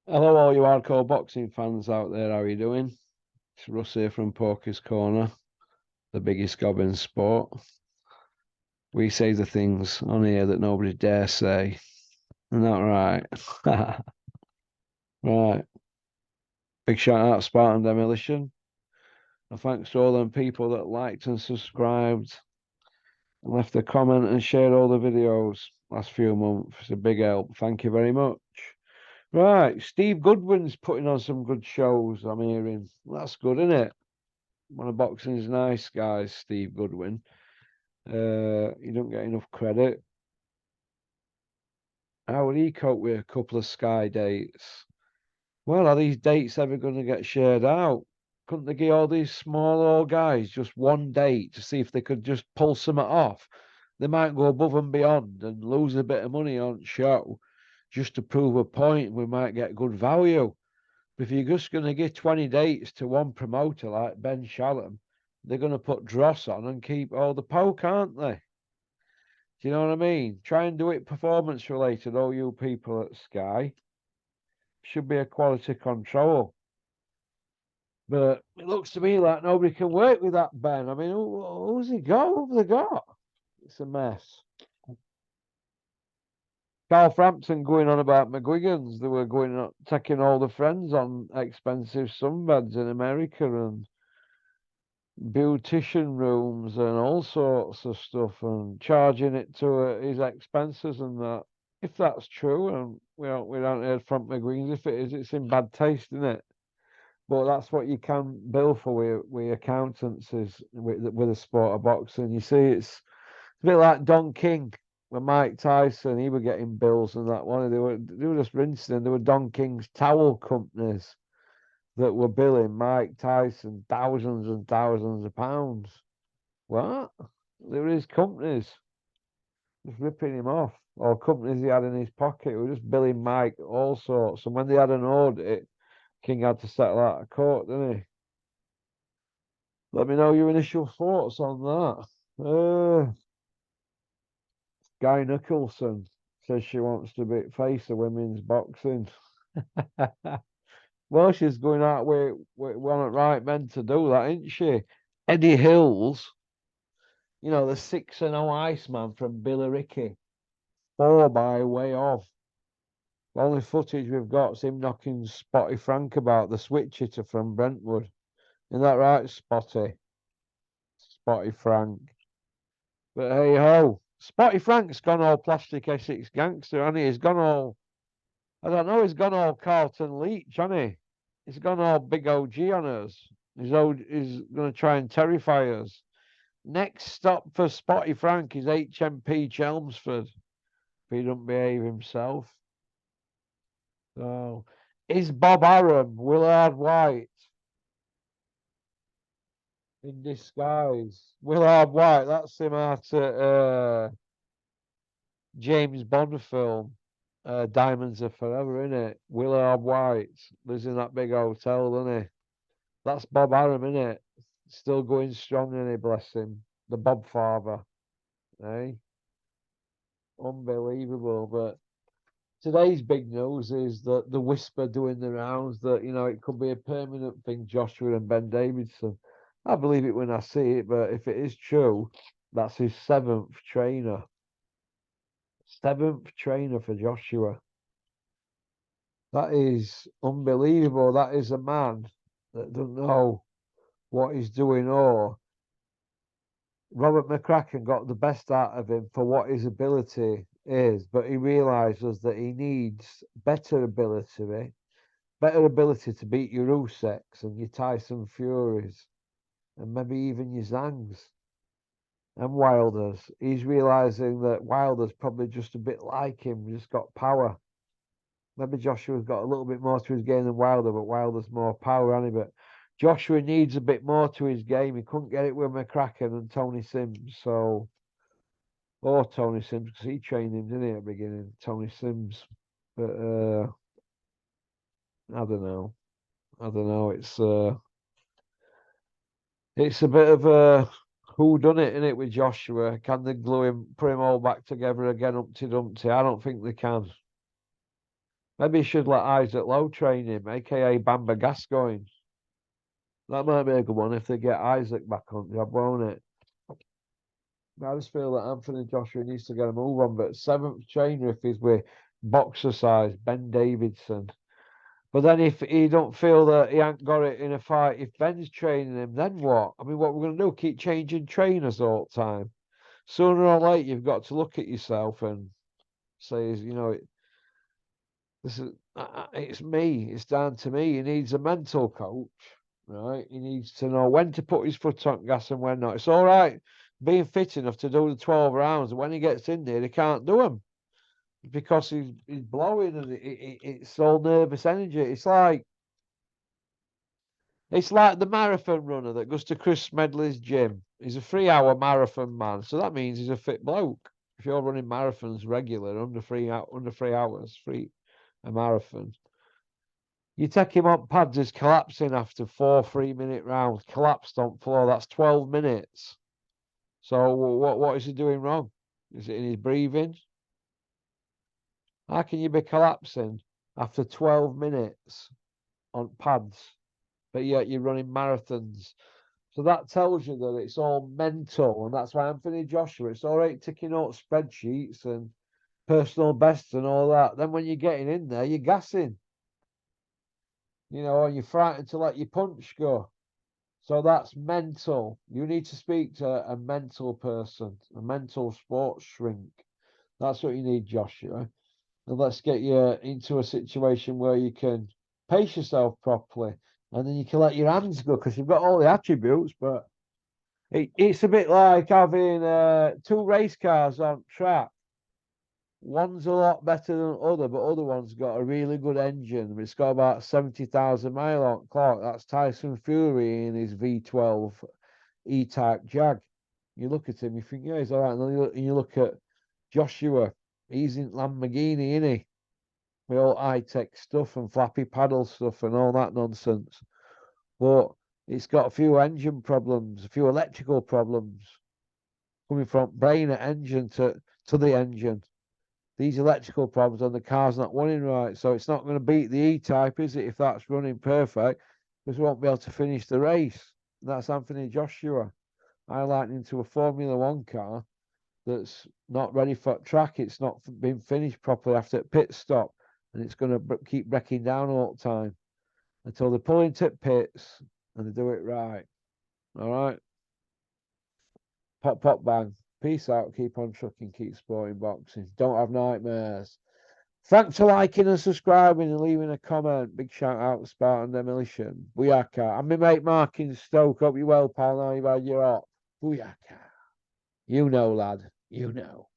Hello, all you hardcore boxing fans out there. How are you doing? It's Russ here from Porky's Corner, the biggest gob in sport. We say the things on here that nobody dare say. Isn't that right? Right. Big shout out to Spartan Demolition. And thanks to all them people that liked and subscribed and left a comment and shared all the videos last few months. It's a big help. Thank you very much. Right. Steve Goodwin's putting on some good shows, I'm hearing. That's good, isn't it? One of boxing's nice guys, Steve Goodwin. You don't get enough credit. How would he cope with a couple of Sky dates? Well, are these dates ever going to get shared out? Couldn't they give all these small old guys just one date to see if they could just pull something off? They might go above and beyond and lose a bit of money on show just to prove a point. We might get good value. But if you're just going to give 20 dates to one promoter like Ben Shalom, they're going to put dross on and keep all the poke, aren't they? Do you know what I mean? Try and do it performance related, all you people at Sky. Should be a quality control. But it looks to me like nobody can work with that Ben. I mean, who's he got? Who have they got? It's a mess. Carl Frampton going on about McGuigan's. They were going on, taking all the friends on expensive sunbeds in America and beautician rooms and all sorts of stuff and charging it to his expenses and that. If that's true, and we don't hear from McGueen's. If it is, it's in bad taste, isn't it? But that's what you can bill for with accountants is with the sport of boxing. You see, it's a bit like Don King with Mike Tyson. He were getting bills and that one. They were just rinsing. There were Don King's towel companies that were billing Mike Tyson thousands and thousands of pounds. What? They were his companies just ripping him off, or companies he had in his pocket were just billing Mike all sorts. And when they had an audit, King had to settle out of court, didn't he? Let me know your initial thoughts on that. Guy Nicholson says she wants to be face of women's boxing. Well, she's going out with one of the right men to do that, isn't she? Eddie Hills, the 6-0 Iceman from Billericay, four by way of. The only footage we've got is him knocking Spotty Frank about, the switch hitter from Brentwood. Isn't that right, Spotty? Spotty Frank. But hey ho, Spotty Frank's gone all plastic Essex gangster, hasn't he? He's gone all, I don't know, he's gone all Carlton Leach, hasn't he? He's gone all big OG on us. He's going to try and terrify us. Next stop for Spotty Frank is HMP Chelmsford if he doesn't behave himself. So, is Bob Arum Willard White in disguise? Willard White, that's him out at James Bond film, Diamonds Are Forever, isn't it? Willard White lives in that big hotel, doesn't he? That's Bob Arum, isn't it? Still going strong, isn't he? Bless him. The Bob father, eh? Unbelievable. But today's big news is that the whisper doing the rounds that, it could be a permanent thing, Joshua and Ben Davidson. I believe it when I see it, but if it is true, that's his seventh trainer. Seventh trainer for Joshua. That is unbelievable. That is a man that doesn't know what he's doing, or Robert McCracken got the best out of him for what his ability is, but he realizes that he needs better ability to beat your Useks and your Tyson Furies and maybe even your Zangs and Wilders. He's realizing that Wilder's probably just a bit like him, just got power. Maybe Joshua's got a little bit more to his game than Wilder, but Wilder's more power, hasn't he? But Joshua needs a bit more to his game. He couldn't get it with McCracken and Tony Sims, or Tony Sims, because he trained him, didn't he, at the beginning? Tony Sims. But I don't know. I don't know. It's a bit of a who done it in it with Joshua. Can they glue him, put him all back together again, Humpty Dumpty? I don't think they can. Maybe you should let Isaac Lowe train him, aka Bamba Gascoigne. That might be a good one if they get Isaac back on job, won't it? I just feel that Anthony Joshua needs to get a move on, but seventh trainer if he's with boxer size, Ben Davidson. But then if he don't feel that he ain't got it in a fight, if Ben's training him, then what? I mean, what we're going to do? Keep changing trainers all the time. Sooner or later, you've got to look at yourself and say, this is it's me. It's down to me. He needs a mental coach, right? He needs to know when to put his foot on gas and when not. It's all right being fit enough to do the 12 rounds. When he gets in there, he can't do them because he's blowing and it's all nervous energy. It's like the marathon runner that goes to Chris Smedley's gym. He's a 3 hour marathon man, so that means he's a fit bloke. If you're running marathons regular under 3 hours, a marathon, you take him on pads, he's collapsing after 4 3-minute rounds, collapsed on floor. That's 12 minutes. So what is he doing wrong? Is it in his breathing? How can you be collapsing after 12 minutes on pads, but yet you're running marathons? So that tells you that it's all mental, and that's why Anthony Joshua, it's all right ticking out spreadsheets and personal bests and all that. Then when you're getting in there, you're gassing, and you're frightened to let your punch go. So that's mental. You need to speak to a mental person, a mental sports shrink. That's what you need, Joshua. And let's get you into a situation where you can pace yourself properly, and then you can let your hands go because you've got all the attributes, but it's a bit like having two race cars on track. One's a lot better than other, but other one's got a really good engine. It's got about 70,000 mile on clock. That's Tyson Fury in his V12 E-Type Jag. You look at him, you think, yeah, he's all right. And then you look at Joshua. He's in Lamborghini, isn't he? With all high-tech stuff and flappy paddle stuff and all that nonsense. But it's got a few engine problems, a few electrical problems coming from brain engine to the engine. These electrical problems and the car's not running right. So it's not going to beat the E-Type, is it, if that's running perfect? Because we won't be able to finish the race. And that's Anthony Joshua highlighting into a Formula One car that's not ready for track. It's not been finished properly after pit stop. And it's going to keep breaking down all the time until they pull into pits and they do it right. All right? Pop, pop, bang. Peace out. Keep on trucking. Keep sporting boxing. Don't have nightmares. Thanks for liking and subscribing and leaving a comment. Big shout out to Spartan Demolition. Booyaka. And my mate Mark in Stoke. Hope you're well, pal. Now you've had your op. Booyaka. You know, lad. You know.